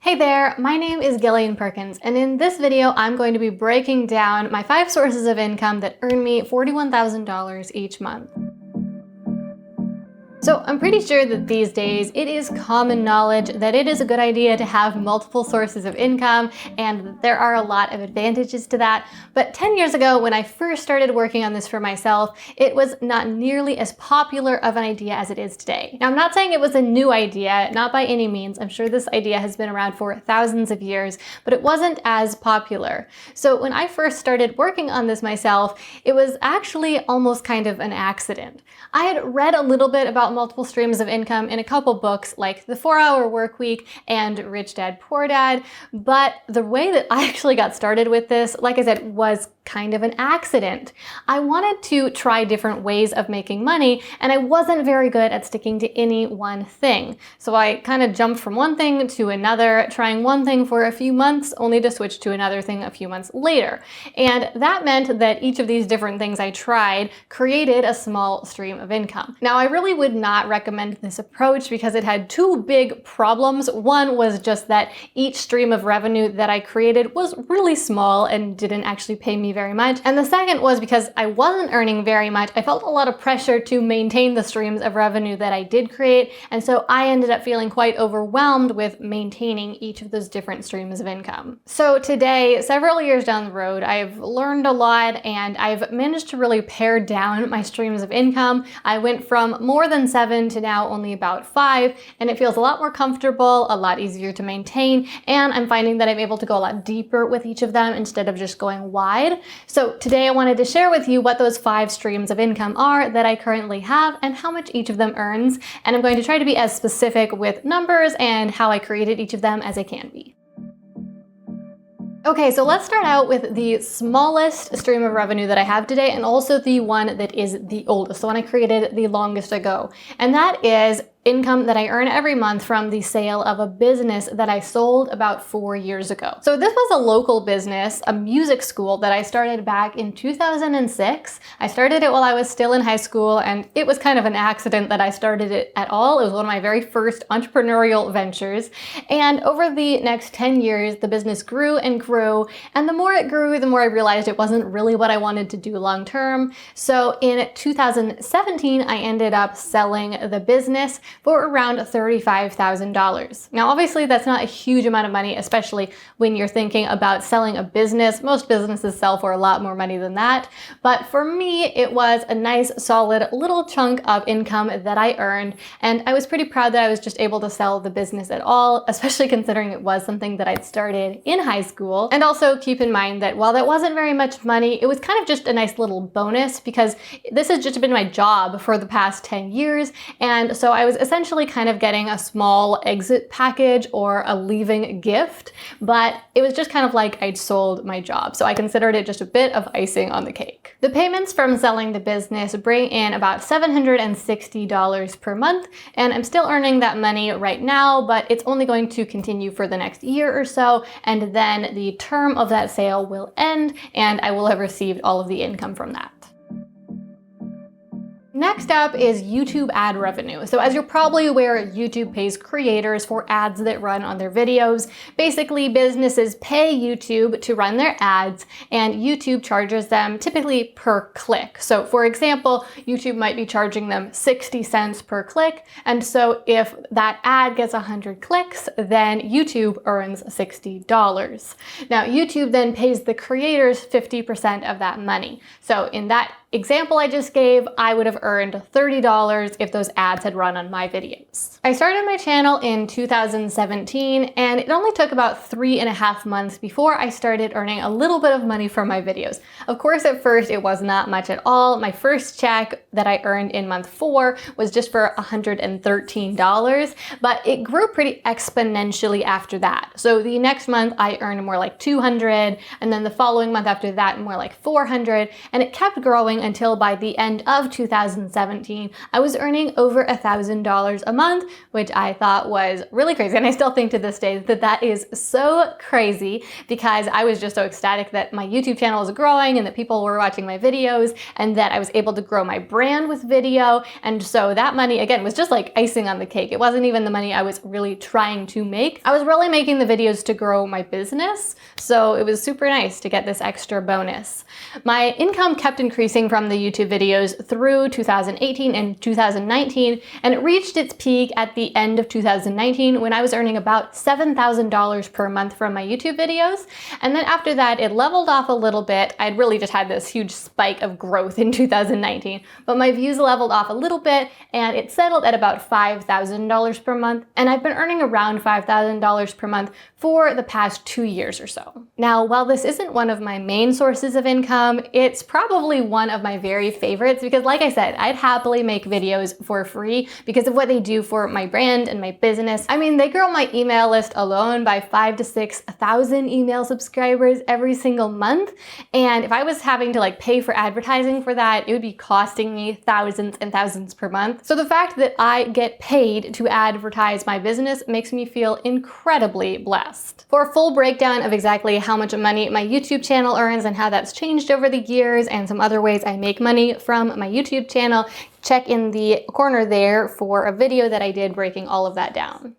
Hey there, my name is Gillian Perkins, and in this video I'm going to be breaking down my 5 sources of income that earn me $41,000 each month. So I'm pretty sure that these days it is common knowledge that it is a good idea to have multiple sources of income, and there are a lot of advantages to that. But 10 years ago, when I first started working on this for myself, it was not nearly as popular of an idea as it is today. Now, I'm not saying it was a new idea, not by any means. I'm sure this idea has been around for thousands of years, but it wasn't as popular. So when I first started working on this myself, it was actually almost kind of an accident. I had read a little bit about multiple streams of income in a couple books like The 4-Hour Workweek and Rich Dad, Poor Dad, but the way that I actually got started with this, like I said, was kind of an accident. I wanted to try different ways of making money, and I wasn't very good at sticking to any one thing. So I kind of jumped from one thing to another, trying one thing for a few months, only to switch to another thing a few months later. And that meant that each of these different things I tried created a small stream of income. Now, I really would not recommend this approach because it had two big problems. One was just that each stream of revenue that I created was really small and didn't actually pay me very much. And the second was because I wasn't earning very much, I felt a lot of pressure to maintain the streams of revenue that I did create. And so I ended up feeling quite overwhelmed with maintaining each of those different streams of income. So today, several years down the road, I've learned a lot and I've managed to really pare down my streams of income. I went from more than 7 to now only about 5, and it feels a lot more comfortable, a lot easier to maintain, and I'm finding that I'm able to go a lot deeper with each of them instead of just going wide. So today I wanted to share with you what those 5 streams of income are that I currently have and how much each of them earns, and I'm going to try to be as specific with numbers and how I created each of them as I can be. Okay, so let's start out with the smallest stream of revenue that I have today, and also the one that is the oldest, the one I created the longest ago. And that is income that I earn every month from the sale of a business that I sold about 4 years ago. So this was a local business, a music school that I started back in 2006. I started it while I was still in high school, and it was kind of an accident that I started it at all. It was one of my very first entrepreneurial ventures. And over the next 10 years, the business grew and grew. And the more it grew, the more I realized it wasn't really what I wanted to do long term. So in 2017, I ended up selling the business for around $35,000. Now, obviously, that's not a huge amount of money, especially when you're thinking about selling a business. Most businesses sell for a lot more money than that. But for me, it was a nice, solid little chunk of income that I earned. And I was pretty proud that I was just able to sell the business at all, especially considering it was something that I'd started in high school. And also keep in mind that while that wasn't very much money, it was kind of just a nice little bonus because this has just been my job for the past 10 years. And so I was essentially kind of getting a small exit package or a leaving gift, but it was just kind of like I'd sold my job. So I considered it just a bit of icing on the cake. The payments from selling the business bring in about $760 per month, and I'm still earning that money right now, but it's only going to continue for the next year or so, and then the term of that sale will end, and I will have received all of the income from that. Next up is YouTube ad revenue. So as you're probably aware, YouTube pays creators for ads that run on their videos. Basically, businesses pay YouTube to run their ads, and YouTube charges them typically per click. So for example, YouTube might be charging them 60 cents per click. And so if that ad gets 100 clicks, then YouTube earns $60. Now, YouTube then pays the creators 50% of that money. So in that example I just gave, I would have earned $30 if those ads had run on my videos. I started my channel in 2017, and it only took about 3.5 months before I started earning a little bit of money from my videos. Of course, at first it was not much at all. My first check that I earned in month 4 was just for $113, but it grew pretty exponentially after that. So the next month I earned more like $200, and then the following month after that more like $400, and it kept growing growing until by the end of 2017, I was earning over $1,000 a month, which I thought was really crazy. And I still think to this day that that is so crazy, because I was just so ecstatic that my YouTube channel was growing and that people were watching my videos and that I was able to grow my brand with video. And so that money, again, was just like icing on the cake. It wasn't even the money I was really trying to make. I was really making the videos to grow my business. So it was super nice to get this extra bonus. My income kept increasing from the YouTube videos through 2018 and 2019, and it reached its peak at the end of 2019 when I was earning about $7,000 per month from my YouTube videos. And then after that, it leveled off a little bit. I'd really just had this huge spike of growth in 2019, but my views leveled off a little bit and it settled at about $5,000 per month. And I've been earning around $5,000 per month for the past 2 years or so. Now, while this isn't one of my main sources of income, it's probably one of my very favorites because, like I said, I'd happily make videos for free because of what they do for my brand and my business. I mean, they grow my email list alone by 5,000 to 6,000 email subscribers every single month. And if I was having to pay for advertising for that, it would be costing me thousands and thousands per month. So the fact that I get paid to advertise my business makes me feel incredibly blessed. For a full breakdown of exactly how much money my YouTube channel earns and how that's changed over the years and some other ways I make money from my YouTube channel, check in the corner there for a video that I did breaking all of that down.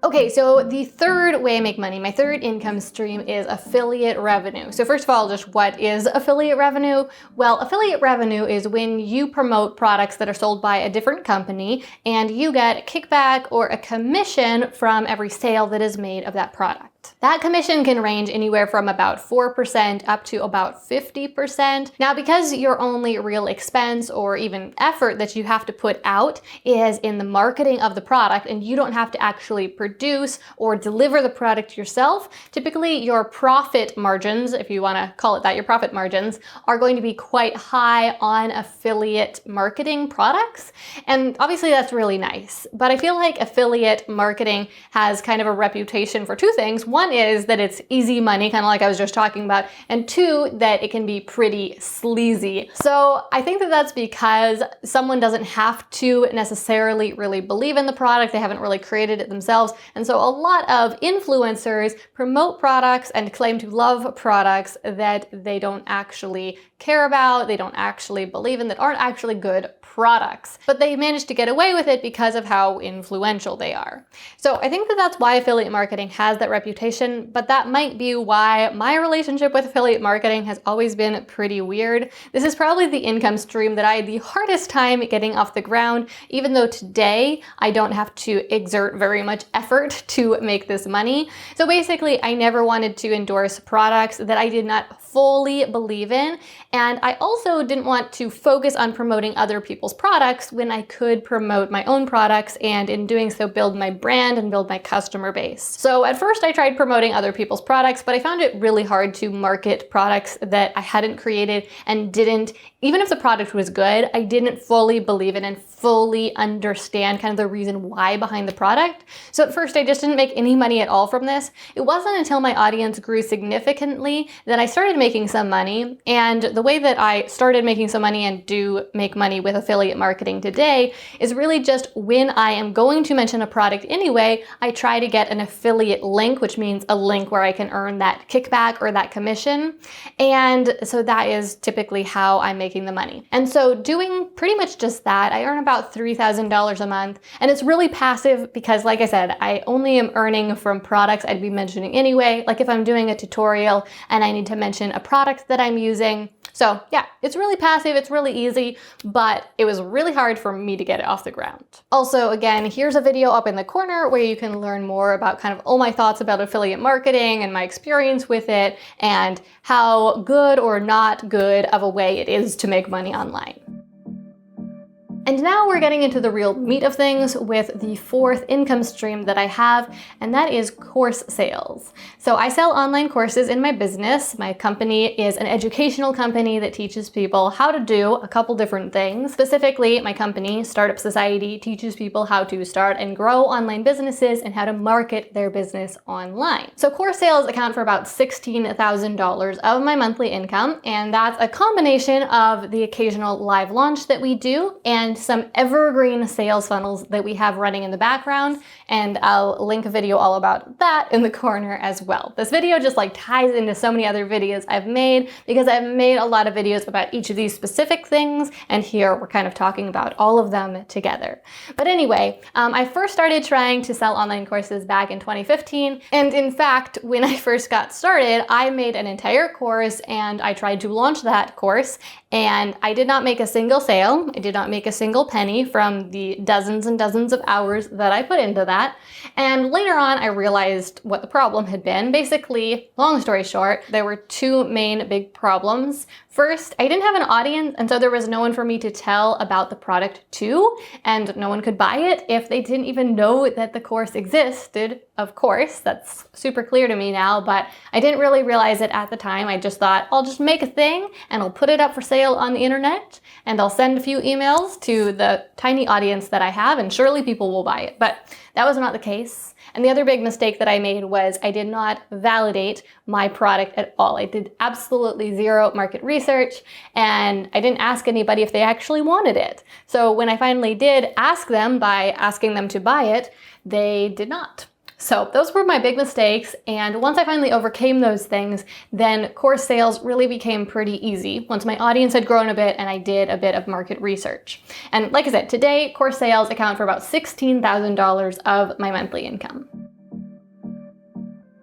Okay, so the third way I make money, my third income stream, is affiliate revenue. So first of all, just what is affiliate revenue? Well, affiliate revenue is when you promote products that are sold by a different company and you get a kickback or a commission from every sale that is made of that product. That commission can range anywhere from about 4% up to about 50%. Now, because your only real expense or even effort that you have to put out is in the marketing of the product and you don't have to actually produce or deliver the product yourself, typically your profit margins, if you want to call it that, your profit margins, are going to be quite high on affiliate marketing products. And obviously that's really nice. But I feel like affiliate marketing has kind of a reputation for two things. One is that it's easy money, kind of like I was just talking about, and two, that it can be pretty sleazy. So I think that that's because someone doesn't have to necessarily really believe in the product. They haven't really created it themselves. And so a lot of influencers promote products and claim to love products that they don't actually care about, they don't actually believe in, that aren't actually good products. But they manage to get away with it because of how influential they are. So I think that that's why affiliate marketing has that reputation, but that might be why my relationship with affiliate marketing has always been pretty weird. This is probably the income stream that I had the hardest time getting off the ground, even though today I don't have to exert very much effort to make this money. So basically, I never wanted to endorse products that I did not fully believe in, and I also didn't want to focus on promoting other people's products when I could promote my own products and in doing so build my brand and build my customer base. So at first I tried promoting other people's products, but I found it really hard to market products that I hadn't created and didn't, even if the product was good, I didn't fully believe in and fully understand kind of the reason why behind the product. So at first I just didn't make any money at all from this. It wasn't until my audience grew significantly that I started making some money. And the way that I started making some money and do make money with affiliate marketing today is really just when I am going to mention a product anyway, I try to get an affiliate link, which means a link where I can earn that kickback or that commission. And so that is typically how I'm making the money. And so doing pretty much just that, I earn about $3,000 a month. And it's really passive because, like I said, I only am earning from products I'd be mentioning anyway. Like if I'm doing a tutorial and I need to mention a product that I'm using. So yeah, it's really passive, it's really easy, but it was really hard for me to get it off the ground. Also, again, here's a video up in the corner where you can learn more about kind of all my thoughts about affiliate marketing and my experience with it and how good or not good of a way it is to make money online. And now we're getting into the real meat of things with the fourth income stream that I have, and that is course sales. So I sell online courses in my business. My company is an educational company that teaches people how to do a couple different things. Specifically, my company, Startup Society, teaches people how to start and grow online businesses and how to market their business online. So course sales account for about $16,000 of my monthly income, and that's a combination of the occasional live launch that we do and some evergreen sales funnels that we have running in the background, and I'll link a video all about that in the corner as well. This video just like ties into so many other videos I've made because I've made a lot of videos about each of these specific things, and here we're kind of talking about all of them together. But anyway, I first started trying to sell online courses back in 2015, and in fact, when I first got started, I made an entire course and I tried to launch that course, and I did not make a single sale. I did not make a single penny from the dozens and dozens of hours that I put into that. And later on, I realized what the problem had been. Basically, long story short, there were two main big problems. First, I didn't have an audience, and so there was no one for me to tell about the product to, and no one could buy it if they didn't even know that the course existed. Of course, that's super clear to me now, but I didn't really realize it at the time. I just thought, I'll just make a thing and I'll put it up for sale on the internet and I'll send a few emails to the tiny audience that I have and surely people will buy it. But that was not the case. And the other big mistake that I made was I did not validate my product at all. I did absolutely zero market research and I didn't ask anybody if they actually wanted it. So when I finally did ask them by asking them to buy it, they did not. So those were my big mistakes, and once I finally overcame those things, then course sales really became pretty easy once my audience had grown a bit and I did a bit of market research. And like I said, today course sales account for about $16,000 of my monthly income.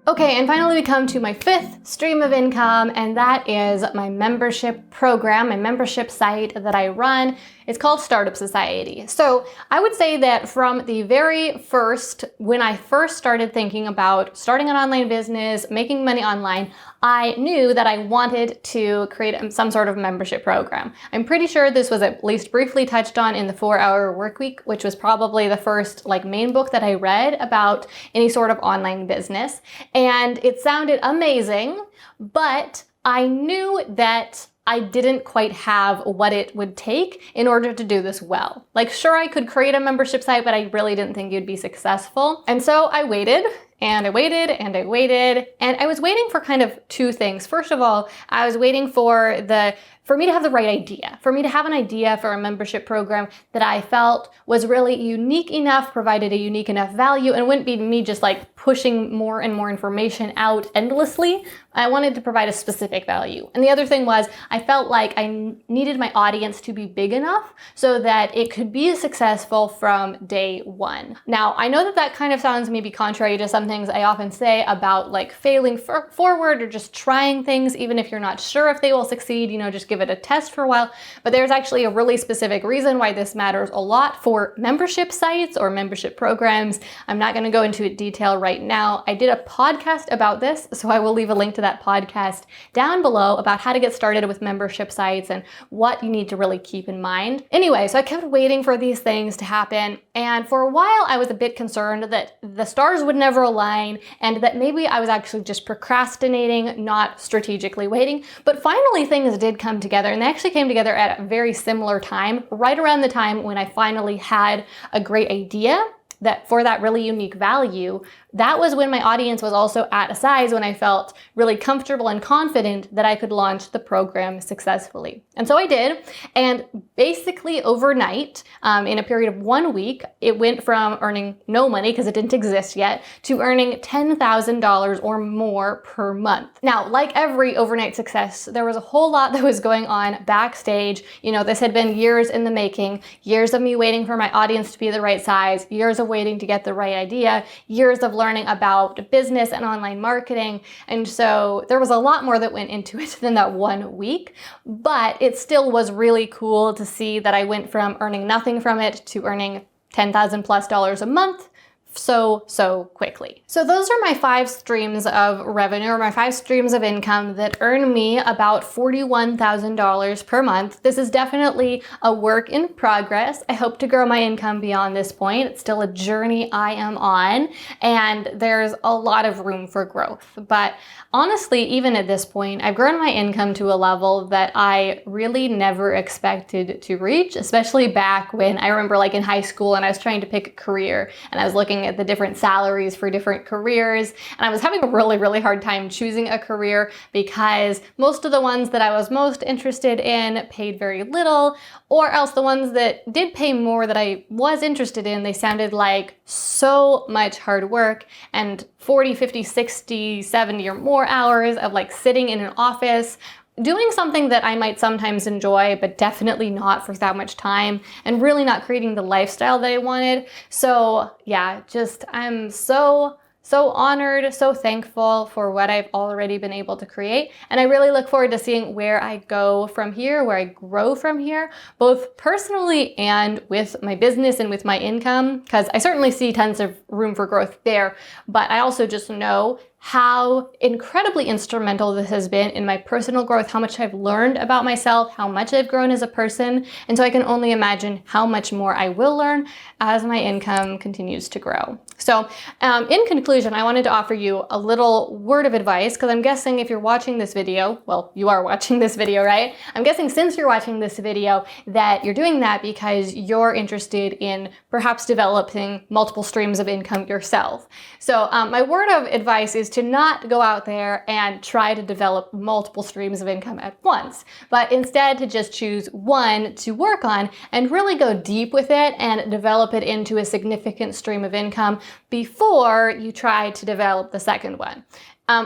Okay, and finally we come to my fifth stream of income, and that is my membership program, my membership site that I run. It's called Startup Society. So I would say that from the very first, when I first started thinking about starting an online business, making money online, I knew that I wanted to create some sort of membership program. I'm pretty sure this was at least briefly touched on in the 4-Hour Workweek, which was probably the first main book that I read about any sort of online business. And it sounded amazing, but I knew that I didn't quite have what it would take in order to do this well. Sure, I could create a membership site, but I really didn't think you'd be successful. And so I waited. And I waited and I waited, and I was waiting for kind of two things. First of all, I was waiting for me to have the right idea, for me to have an idea for a membership program that I felt was really unique enough, provided a unique enough value, and wouldn't be me just pushing more and more information out endlessly. I wanted to provide a specific value. And the other thing was I felt like I needed my audience to be big enough so that it could be successful from day one. Now, I know that that kind of sounds maybe contrary to some things I often say about failing forward or just trying things, even if you're not sure if they will succeed, just give it a test for a while. But there's actually a really specific reason why this matters a lot for membership sites or membership programs. I'm not going to go into detail right now. I did a podcast about this, so I will leave a link to that podcast down below about how to get started with membership sites and what you need to really keep in mind. Anyway, so I kept waiting for these things to happen, and for a while I was a bit concerned that the stars would never align and that maybe I was actually just procrastinating, not strategically waiting. But finally things did come together, and they actually came together at a very similar time, right around the time when I finally had a great idea that for that really unique value. That was when my audience was also at a size when I felt really comfortable and confident that I could launch the program successfully. And so I did, and basically overnight, in a period of 1 week, it went from earning no money because it didn't exist yet to earning $10,000 or more per month. Now, like every overnight success, there was a whole lot that was going on backstage. This had been years in the making, years of me waiting for my audience to be the right size, years of waiting to get the right idea, years of learning about business and online marketing. And so there was a lot more that went into it than that 1 week, but it still was really cool to see that I went from earning nothing from it to earning $10,000+ a month so quickly. So those are my 5 streams of revenue, or my 5 streams of income that earn me about $41,000 per month. This is definitely a work in progress. I hope to grow my income beyond this point. It's still a journey I am on, and there's a lot of room for growth. But honestly, even at this point, I've grown my income to a level that I really never expected to reach, especially back when I remember like in high school and I was trying to pick a career and I was looking at the different salaries for different careers, and I was having a really hard time choosing a career because most of the ones that I was most interested in paid very little, or else the ones that did pay more that I was interested in, they sounded like so much hard work and 40, 50, 60, 70 or more hours of like sitting in an office doing something that I might sometimes enjoy, but definitely not for that much time, and really not creating the lifestyle that I wanted. So yeah, I'm so honored, so thankful for what I've already been able to create. And I really look forward to seeing where I go from here, where I grow from here, both personally and with my business and with my income, because I certainly see tons of room for growth there. But I also just know how incredibly instrumental this has been in my personal growth, how much I've learned about myself, how much I've grown as a person. And so I can only imagine how much more I will learn as my income continues to grow. So in conclusion, I wanted to offer you a little word of advice, because I'm guessing if you're watching this video, well, you are watching this video, right? I'm guessing since you're watching this video that you're doing that because you're interested in perhaps developing multiple streams of income yourself. So my word of advice is to not go out there and try to develop multiple streams of income at once, but instead to just choose one to work on and really go deep with it and develop it into a significant stream of income before you try to develop the second one.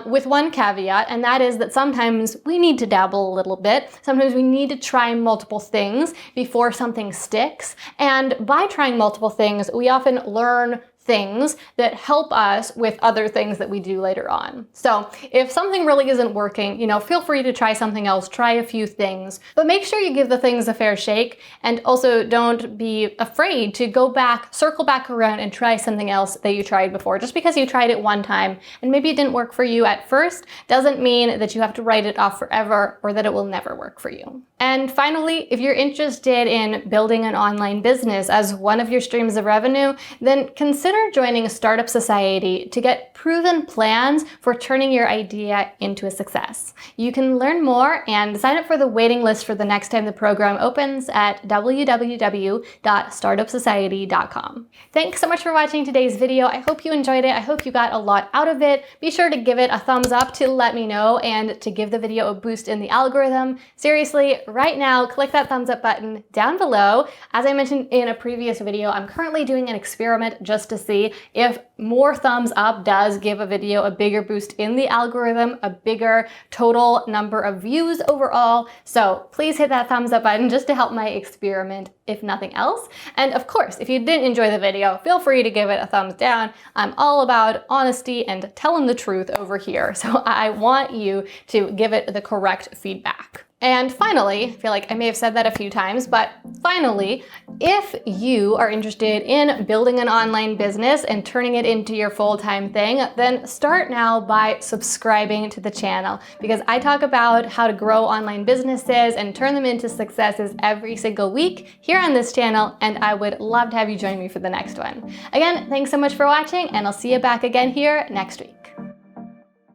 With one caveat, and that is that sometimes we need to dabble a little bit. Sometimes we need to try multiple things before something sticks. And by trying multiple things, we often learn things that help us with other things that we do later on. So if something really isn't working, feel free to try something else, try a few things, but make sure you give the things a fair shake, and also don't be afraid to go back, circle back around and try something else that you tried before. Just because you tried it one time and maybe it didn't work for you at first doesn't mean that you have to write it off forever or that it will never work for you. And finally, if you're interested in building an online business as one of your streams of revenue, then consider joining a startup society to get proven plans for turning your idea into a success. You can learn more and sign up for the waiting list for the next time the program opens at www.startupsociety.com. Thanks so much for watching today's video. I hope you enjoyed it. I hope you got a lot out of it. Be sure to give it a thumbs up to let me know and to give the video a boost in the algorithm. Seriously, right now, click that thumbs up button down below. As I mentioned in a previous video, I'm currently doing an experiment just to see if more thumbs up does give a video a bigger boost in the algorithm, a bigger total number of views overall. So please hit that thumbs up button just to help my experiment, if nothing else. And of course, if you didn't enjoy the video, feel free to give it a thumbs down. I'm all about honesty and telling the truth over here. So I want you to give it the correct feedback. And finally, I feel like I may have said that a few times, but finally, if you are interested in building an online business and turning it into your full-time thing, then start now by subscribing to the channel, because I talk about how to grow online businesses and turn them into successes every single week here on this channel, and I would love to have you join me for the next one. Again, thanks so much for watching, and I'll see you back again here next week.